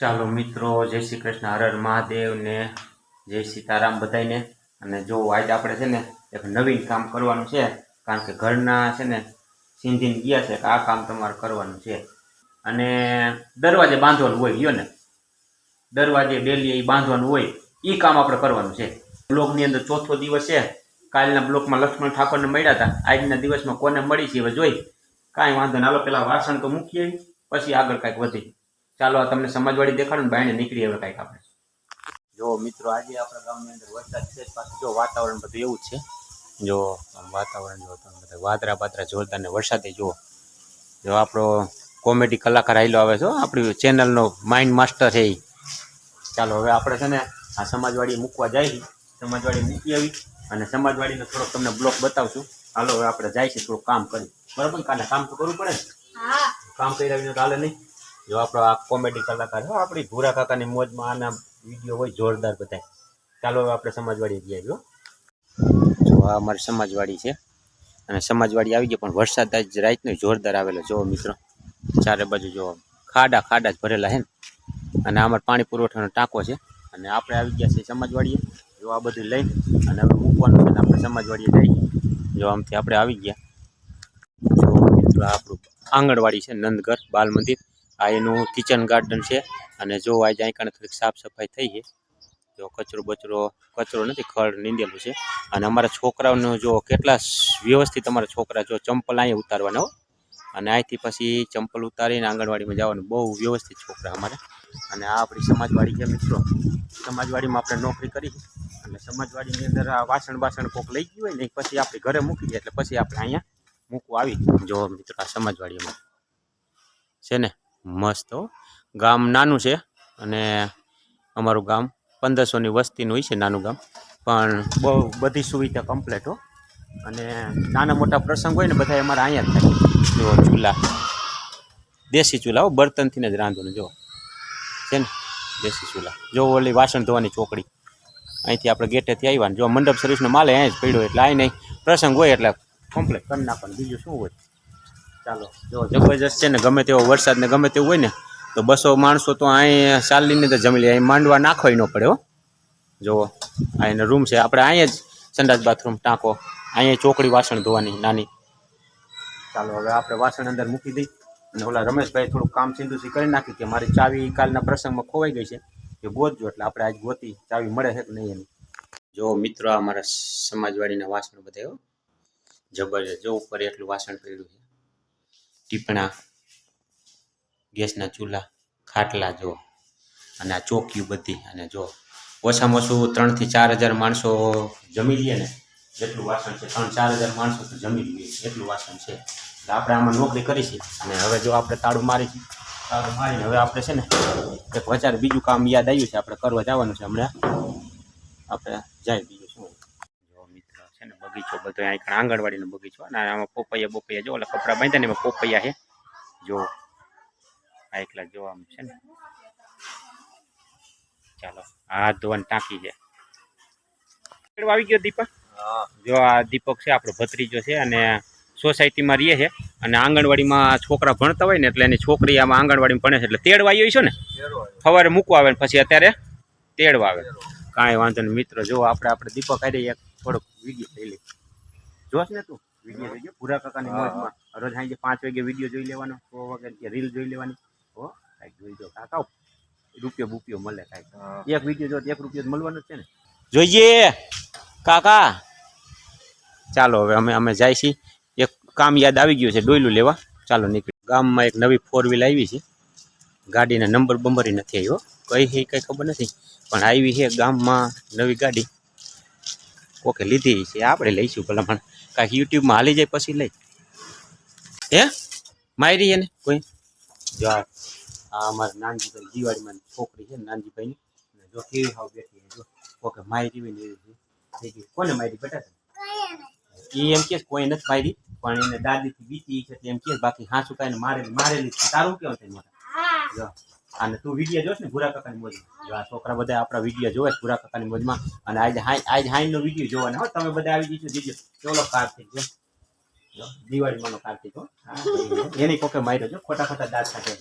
ચાલો મિત્રો, જય શ્રી કૃષ્ણ, હર હર મહાદેવ ને જય સીતારામ બધાને. અને જો આજે આપણે છે ને એક નવીન કામ કરવાનું છે, કારણ કે ઘરના છે ને સિંધીને ગયા છે કે આ કામ તમારે કરવાનું છે. અને દરવાજે બાંધવાનું હોય, ગયો ને દરવાજે ડેલી એ બાંધવાનું હોય, એ કામ આપણે કરવાનું છે. બ્લોકની અંદર ચોથો દિવસ છે. કાલના બ્લોકમાં લક્ષ્મણ ઠાકોરને મળ્યા હતા, આજના દિવસમાં કોને મળી છે હવે જોઈ. કાંઈ વાંધો ના, હાલો પેલા વાસણ તો મૂકીએ, પછી આગળ કાંઈક વધી. ચાલો આ તમને સમાજવાડી દેખાડું ને બાયણે નીકળી હવે કાંઈક આપણે. જો મિત્રો, આજે આપણા ગામની અંદર વરસાદ છે, પાછું જો વાતાવરણ બધું એવું જ છે. જો વાતાવરણ જો તમે બધા વાદળા બાદરા જોરદાર ને વરસાદે જુઓ. જો આપણો કોમેડી કલાકાર આવેલો આવે છે, આપણી ચેનલનો માઇન્ડ માસ્ટર છે એ. ચાલો હવે આપણે છે ને આ સમાજવાડી મૂકવા જાય, સમાજવાડી મૂકી આવી અને સમાજવાડીનો થોડોક તમને બ્લોક બતાવશું. હાલો હવે આપણે જાય છે, થોડું કામ કરી, બરાબર ને? કાલે કામ તો કરવું પડે ને. કામ કરી આવીને તો હાલે નહીં. જો આપણો આ કોમેડી કલાકાર હો, આપણી ભૂરા કાકાની મોજમાં આના વિડીયો હોય જોરદાર બધા. ચાલો હવે આપણે સમાજવાડી જઈએ. જો આ અમારી સમાજવાડી છે અને સમાજવાડી આવી ગઈ, પણ વરસાદ આજ રાતનો જોરદાર આવેલો. જો મિત્રો, ચારે બાજુ જો ખાડા ખાડા જ ભરેલા છે ને. અને અમારે પાણી પુરવઠાનો ટાંકો છે અને આપણે આવી ગયા છીએ સમાજવાડીએ. જો આ બધું લઈને અને હવે મૂકવાનું છે ને આપણે સમાજવાડીએ જઈએ. જો આમથી આપણે આવી ગયા. જો મિત્રો, આપણું આંગણવાડી છે, નંદઘર બાલ મંદિર. આ એનું કિચન ગાર્ડન છે. અને જો આજે અહીં કારણે થોડીક સાફ સફાઈ થઈ છે. જો કચરો નથી, ખડ નીંદેલું છે. અને અમારા છોકરાઓનો જો કેટલા વ્યવસ્થિત અમારા છોકરા, જો ચંપલ અહીંયા ઉતારવાના હો, અને અહીંથી પછી ચંપલ ઉતારીને આંગણવાડીમાં જવાનું. બહુ વ્યવસ્થિત છોકરા અમારે. અને આ આપણી સમાજવાડી છે મિત્રો. સમાજવાડીમાં આપણે નોકરી કરી અને સમાજવાડીની અંદર આ વાસણ કોક લઈ ગયું હોય ને પછી આપણે ઘરે મૂકી દઈએ, એટલે પછી આપણે અહીંયા મૂકવા આવી. જો મિત્રો, આ સમાજવાડીમાં છે ને મસ્ત હો. ગામ નાનું છે અને અમારું ગામ 1500ની વસ્તીનું હોય છે, નાનું ગામ, પણ બહુ બધી સુવિધા કમ્પ્લીટ હો. અને નાના મોટા પ્રસંગ હોય ને બધા અમારે અહીંયા જ થાય. જો ચૂલા, દેશી ચૂલા હો, બર્તનથી જ રાંધવાનું. જો છે ને દેશી ચૂલા. જો ઓલી વાસણ ધોવાની ચોકડી અહીંથી આપણે ગેટેથી આવ્યા ને જો મંડપ સર્વિસનો માલ અહીંયા જ પડ્યો, એટલે અહીં નહીં પ્રસંગ હોય એટલે કમ્પ્લીટ કરી નાખવાનું, બીજું શું હોય. ચાલો જો જબરજસ્ત છે ને. ગમે તેવો વરસાદ ને ગમે તેવું હોય ને તો 200 માણસો તો અહીં ચાલીને તો જમી લે. અહીં માંડવા નાખવાય ન પડે હો. જુઓ આ એનો રૂમ છે. આપણે અહીંયા જ સંડાસ બાથરૂમ ટાંકો, અહીંયા ચોકડી વાસણ ધોવાની નાની. ચાલો હવે આપણે વાસણ અંદર મૂકી દઈ. અને ઓલા રમેશભાઈ થોડુંક કામ સિંધુસી કરી નાખી કે મારી ચાવી કાલના પ્રસંગમાં ખોવાઈ ગઈ છે, એ ગોતજો. એટલે આપણે આજ ગોતી ચાવી મળે છે કે નહીં એની. જો મિત્રો, અમારા સમાજવાડીના વાસણ બધા હો જબરજસ્ત. જો ઉપર એટલું વાસણ પડ્યું છે, ટીપણા, ગેસના ચૂલા, ખાટલા જો, અને આ ચોકીઓ બધી. અને જો ઓછામાં ઓછું 3 થી 4000 માણસો જમી લઈએ ને જેટલું વાસણ છે. 3-4000 માણસો તો જમી લઈએ એટલું વાસણ છે. એટલે આપણે આમાં નોકરી કરીશું. અને હવે જો આપણે તાળું મારીશું, તાળું મારીને હવે આપણે છે ને એક વચારે બીજું કામ યાદ આવ્યું છે, આપણે કરવા જવાનું છે હમણાં. આપણે જાય બીજું શું. જો મિત્ર છે ને બગીચો બધો અહીં આંગણવાડીનો બગીચો. અને આમાં પોપૈયા જો ઓલા કપડાં બાંધ્યા ને એમાં પોપૈયા છે. જો આ એકલા જોવામાં છે ને. ચાલો હાથ ધોવાની ટાંકી છે. આવી ગયો દીપક. જો આ દીપક છે આપણો ભત્રીજો છે અને સોસાયટીમાં રહીએ છે. અને આંગણવાડીમાં છોકરા ભણતા હોય ને એટલે એની છોકરી આમાં આંગણવાડીમાં ભણે છે, એટલે તેડવા આવી છો ને. સવારે મૂકવા આવે ને પછી અત્યારે તેડવા આવે. કાંઈ વાંધો નહીં મિત્રો. જો આપણે દીપક આવી એક થોડોક વિડીયો લઈ લઈ. જોશ ને તું વિડીયો જોઈ ભૂરા કાકાની મોજમાં. રોજ સાંજે 5 વાગે વિડીયો જોઈ લેવાનો, 6 વાગે રીલ જોઈ લેવાની. હો કાંઈક જોઈ દો કાકા, રૂપિયો મળે કાંઈક. એક વિડીયો જો 1 રૂપિયો મળવાનો જ છે ને. જોઈએ કાકા. ચાલો હવે અમે જાય છીએ. એક કામ યાદ આવી ગયું છે, ડોયલું લેવા. ચાલો નીકળી. ગામમાં એક નવી 4 વ્હીલ આવી છે. ગાડીના નંબર બંબરી નથી આવ્યો, કઈ ખબર નથી, પણ આવી છે ગામમાં નવી ગાડી. ઓકે લીધી છે, આપણે લઈશું ભલા. પણ કાંઈક યુટ્યુબમાં હાલી જાય પછી લઈ. હે મારી છે ને કોઈ. જો આ અમારા નાનજીભાઈ દિવાળીમાં છોકરી છે નાનજીભાઈની. જો કેવી હાવ બેઠી જો. ઓકે મારી કોને મારી બેટા એ એમ કે કોઈ નથી મારી, પણ એને દાદીથી બીતી છે એમ કે. બાકી હાસુ કાંઈ મારેલી તારું કેવું છે મોટા. જો અને તું વિડીયો જોશ ને ભૂરા કાકાની મોજમાં. જો આ છોકરા બધા આપણા વિડીયો જોવે ભૂરા કાકાની મોજમાં. અને આજ હાઈનો વિડીયો જોવાનો હો. તમે બધા આવી જઈશું દીજો. ચોલો કાર્તિક જો દિવાળીમાંનો કાર્તિક હો. એની કોકે માર્યો જો ખોટા દાંત સાથે.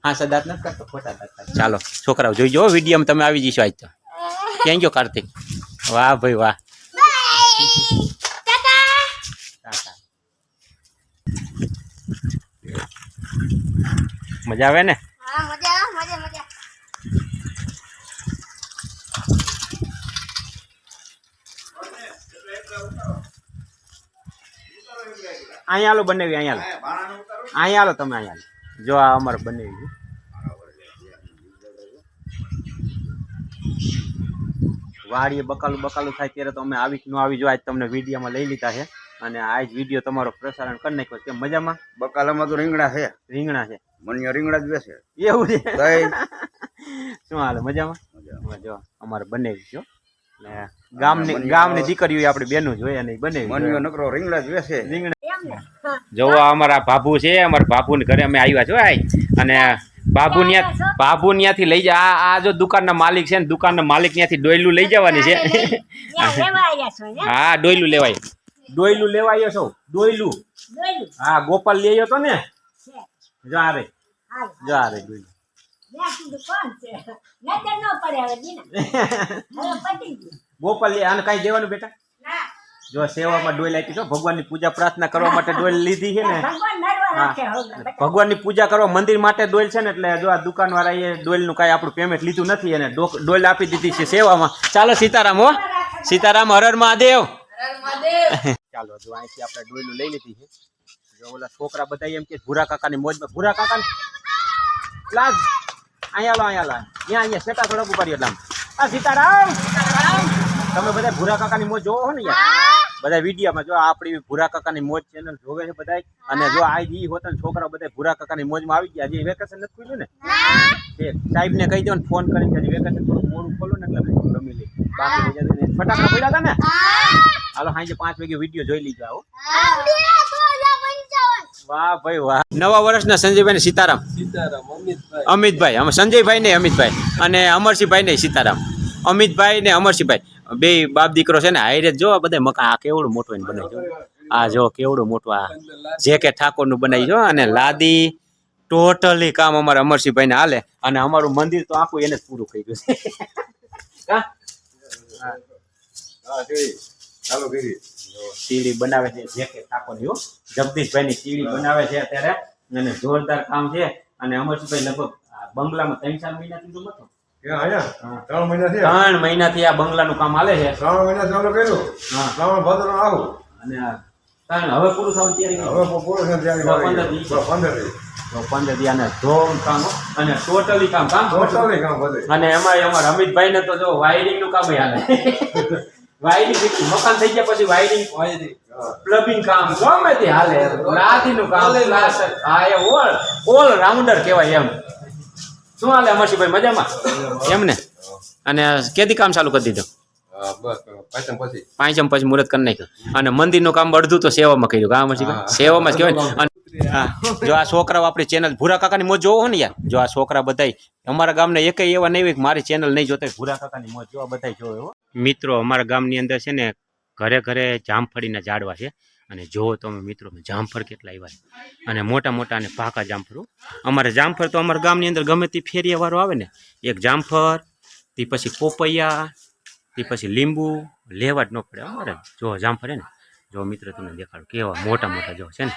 હા સદાત નથી કરતો ખોટા દાંત. ચાલો છોકરાઓ જોઈજો વિડીયોમાં તમે આવી જઈશો આજ તો. ક્યાં ગયો કાર્તિક? વાહ ભાઈ વાહ. મજા આવે ને? અહીંયા હાલો બનાવી, અહીંયા હાલો તમે, અહીંયા જો આ અમારે બનાવી. વાડીએ બકાલું થાય ત્યારે તો અમે આવી ન આવી જો આજ તમને વિડીયોમાં લઈ લીધા છે અને આજ વિડીયો તમારો પ્રસારણ કરી નાખ્યો. કેમ મજામાં? બકાલામાં તો રીંગણા છે. મને રીંગણા જ બેસે એવું છે. શું હાલે? મજામાં? જો અમારે બનાવી છો ગામની દીકરીઓ આપણે બેનું જોઈએ અને બનાવી નકરો રીંગણા જ બેસે. જો અમારા બાબુ છે, અમારા બાબુ ને ઘરે અમે આવ્યા છો અને બાબુ ત્યાંથી લઈ જા. આ જો દુકાનના માલિક છે ને, દુકાનના માલિક ત્યાંથી ડોયલું લઈ જવાની છે. હા ડોયલું લેવાયો છો. ડોયલું હા ગોપાલ લઈ આવ્યો તો ને. જો આ રે ડોયલું. ગોપાલ આને કઈ દેવાનું બેટા? જો સેવામાં ડોલ આપી છો. ભગવાનની પૂજા પ્રાર્થના કરવા માટે ડોલ લીધી છે ને. ભગવાનની પૂજા કરવા મંદિર માટે ડોલ છે ને, એટલે જો આ દુકાન વાળા એ ડોલ નું કઈ આપણું પેમેન્ટ લીધું નથી અને ડોલ આપી દીધી છે સેવામાં. ચાલો સીતારામ. હો સીતારામ. હર હર મહાદેવ. ચાલો જો અહીંથી આપણે ડોયલું લઈ લીધી છે. જો ઓલા છોકરા બધા એમ કે ભૂરા કાકાની મોજમાં. ભૂરા કાકા લાજ અહીંયા લા અહીંયા સેટા થોડાક ઉપાડ્યો એટલે આ સીતારામ. તમે બધા ભૂરા કાકાની મોજ જોવો હો ને યાર, બધા વિડીયોમાં જો આપણી ભૂરા કાકાની મોજ ચેનલ જોવે છે બધા. અને જો આ જી હોતા છોકરા બધા ભૂરા કાકાની મોજમાં આવી ગયા. હજી વેકેશન નથી ખુલ્યું ને, સાહેબ ને કહી દો ને ફોન કરીને હજી વેકેશન થોડું મોડું ખોલો ને એટલે રમી લે. બાકી ફટાકડા પડ્યા હતા ને. હાલો સાંજે 5 વાગે વિડીયો જોઈ લીધો. આવો વાહ ભાઈ વાહ. નવા વર્ષના સંજયભાઈ ને સીતારામ. અમિતભાઈ અમે સંજયભાઈ ને અમિતભાઈ અને અમરસિંહભાઈ ને સીતારામ. અમિતભાઈ ને અમરસિંહભાઈ બે બાપ દીકરો છે ને. હાઈરે જો બધા મકાન આ કેવડું મોટું બનાવી. આ જો કેવડું મોટું આ જે કે ઠાકોર નું બનાવી જો. અને લાદી ટોટલી કામ અમારા અમરસિંહભાઈ ને હાલે. અને અમારું મંદિર તો આખું એને જ પૂરું થઈ ગયું છે. સીડી બનાવે છે જે કે ઠાકોર ની. જગદીશભાઈ ની સીડી બનાવે છે અત્યારે અને જોરદાર કામ છે. અને અમરસિંહભાઈ લગભગ બંગલામાં 3-4 મહિનાથી તો નતો. 3 મહિનાથી આ બંગલાનું કામ હાલે છે. 3 મહિના ચાલુ કર્યું. શ્રાવણ ભાદરવો આવું અને હવે પૂરું થવાનું તૈયારી. 15 દી અને ધોમ કામ અને ટોટલી કામ અને એમાં અમારા અમિતભાઈ ને તો જો વાયરિંગ નું કામ હાલે. વાયરિંગ મકાન થઈ ગયા પછી વાયરિંગ પ્લમ્બિંગ કામ ગમે તે હાલે. લાદીનું કામ હા એ ઓલ રાઉન્ડર કહેવાય એમ. શું હાલે અમરસિંહભાઈ? મજામાં એમ ને? અને કેદી કામ ચાલુ કરી દીધું? પાંચમ પછી મુહૂર્ત કરી નાખ્યું. અને મંદિરનું કામ અડધું તો સેવામાં કર્યું. કામ અમરસિંહભાઈ સેવામાં જ કહેવાય. જો આ છોકરાઓ આપણી ચેનલ ભૂરા કાકાની મોજ જોવો ને યાર. જો આ છોકરા બધા અમારા ગામના એક એવા નહીં હોય કે મારી ચેનલ નહીં જોતા. ભૂરા કાકાની મોજ જોવા બધા જોવે. મિત્રો અમારા ગામની અંદર છે ને ઘરે ઘરે જામફળીના ઝાડવા છે. અને જુઓ તમે મિત્રો જામફળ કેટલા આવ્યા છે. અને મોટા મોટા અને પાકા જામફળ. અમારે જામફળ તો અમારા ગામની અંદર ગમે તે ફેરિયાવાળો આવે ને, એક જામફળ તે પછી પોપૈયા તે પછી લીંબુ લેવા જ ન પડે અમારે. જો જામફળ ને જો મિત્રો તમને દેખાડો કેવા મોટા મોટા જો છે ને.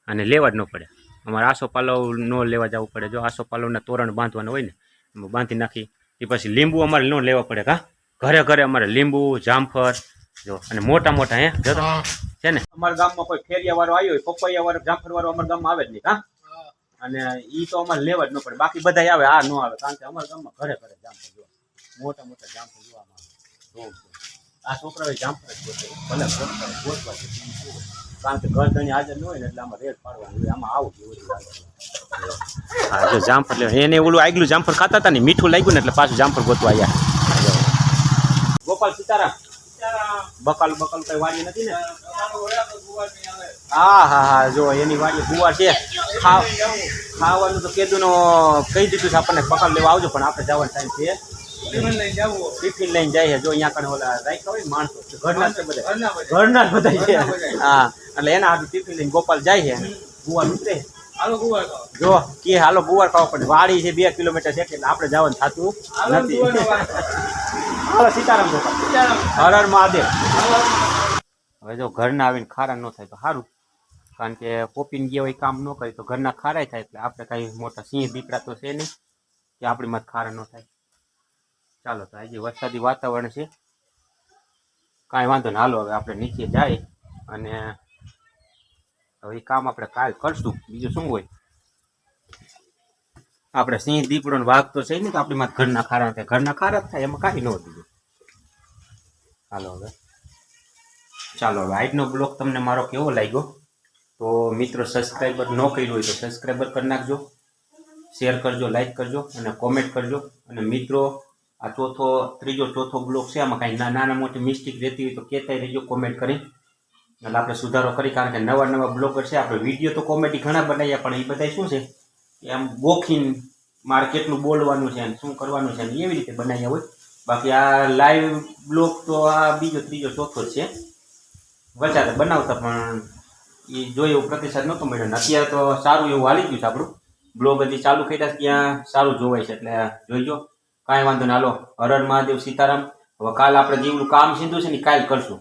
અને લેવા જ ન પડે. અમારે આસો પાલવ ન લેવા જવું પડે. જો આસો પાલવના તોરણ બાંધવાના હોય ને એમાં બાંધી નાખી. એ પછી લીંબુ અમારે ન લેવા પડે. ઘરે ઘરે અમારે લીંબુ જામફળ જો અને મોટા મોટા હે જો છે ને. અમારા ગામમાં કોઈ ફેરિયા વાળો આવ્યો હોય, પપૈયા વાળો જામફળ વાળો અમારા ગામમાં આવે જ નહીં. અને ઈ તો અમારે લેવા જ ન પડે. બાકી બધા આવે, આ ન આવે. કારણ કે અમારા ગામમાં ઘરે ઘરે જામફળ જોવા, મોટા મોટા જામફળ જોવામાં આવે. આ છોકરાઓ જામફળ જ ગોતે. ભલે ગોતવા છે કારણ કે ઘર ધણી હાજર ન હોય ને એટલે આમાં રેડ પાડવાનું હોય. આમાં આવું બધું. હા જો જામફળ લેવા એને ઓલું આગલું જામફળ ખાતા હતા ને મીઠું લાગ્યું ને એટલે પાછું જામફળ ગોતવા આવ્યા. ગોપાલ સીતારામ. બકાલું કઈ વાડી નથી ને? હા જો એની વાડી ગુવાર છે. ખાવાનું તો કીધું કહી દીધું છે આપણને બકાલ લેવા આવજો. પણ આપણે જવાનો ટાઈમ છે. ટિફિન લઈને જાય. જો અહીંયા કણે ઓલા રાખ્યા હોય માણસો ઘરના જ બધા છે. હા એટલે એના હાથું ટિફિન લઈને ગોપાલ જાય છે. ગુવાર ઉતરે જો કે હાલો ગુવાર ખાવા પડે વાડી છે 2 કિલોમીટર છે એટલે આપણે જવાનું થતું નથી હાલો સીતારામ હર હર મહાદેવ હવે જો ઘરના આવીને ખારા ન થાય તો સારું કારણ કે પોપીને ગયા હોય કામ ન કરે તો ઘરના ખારાય થાય એટલે આપણે કાંઈ મોટા સિંહ દીપડા તો છે નહીં કે આપણી મત ખારા ન થાય ચાલો તો આજે વરસાદી વાતાવરણ છે કાંઈ વાંધો ને હાલો હવે આપણે નીચે જાય અને હવે એ કામ આપણે કાલ કરશું બીજું શું હોય આપણે સિંહ દીપડો ને વાઘ તો છે ને તો આપણી માં ઘરના ખારા થાય ઘરના ખારા જ થાય એમાં કાંઈ ન બીજું હાલો હવે ચાલો હવે આજનો બ્લોગ તમને મારો કેવો લાગ્યો તો મિત્રો સબસ્ક્રાઈબર ન કર્યું હોય તો સબસ્ક્રાઈબર કરી નાખજો શેર કરજો લાઈક કરજો અને કોમેન્ટ કરજો અને મિત્રો આ ત્રીજો ચોથો બ્લોગ છે આમાં કાંઈ નાના મોટી મિસ્ટેક રહેતી હોય તો કહેતા રહેજો કોમેન્ટ કરી એટલે આપણે સુધારો કરી કારણ કે નવા બ્લોગર છે આપણે વિડીયો તો કોમેડી ઘણા બનાવ્યા પણ એ બધા શું છે એમ ગોખીન મારે કેટલું બોલવાનું છે અને શું કરવાનું છે એવી રીતે બનાવ્યા હોય બાકી આ લાઈવ બ્લોગ તો આ બીજો ત્રીજો ચોથો જ છે વચારે બનાવતા પણ એ જોઈ એવું પ્રતિસાદ નહોતો મળ્યો ને અત્યારે તો સારું એવું હાલી ગયું છે આપણું બ્લોગ હજી ચાલુ કર્યા ત્યાં સારું જોવાય છે એટલે જોઈજો કાંઈ વાંધો ના હાલો હર હર મહાદેવ સીતારામ હવે કાલ આપણે જેવું કામ સીધું છે ને કાલ કરશું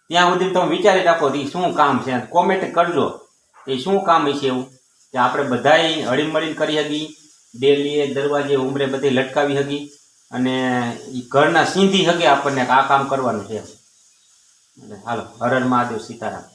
ત્યાં સુધી તમે વિચારી રાખો એ શું કામ છે કોમેન્ટ કરજો એ શું કામ છે એવું કે આપણે બધાય હળીમળીને કરી શકી ડેલી દરવાજે ઉમરે બધે લટકાવી શકી અને એ ઘરના સીધી હગે આપણને આ કામ કરવાનું છે હાલો હર હર મહાદેવ સીતારામ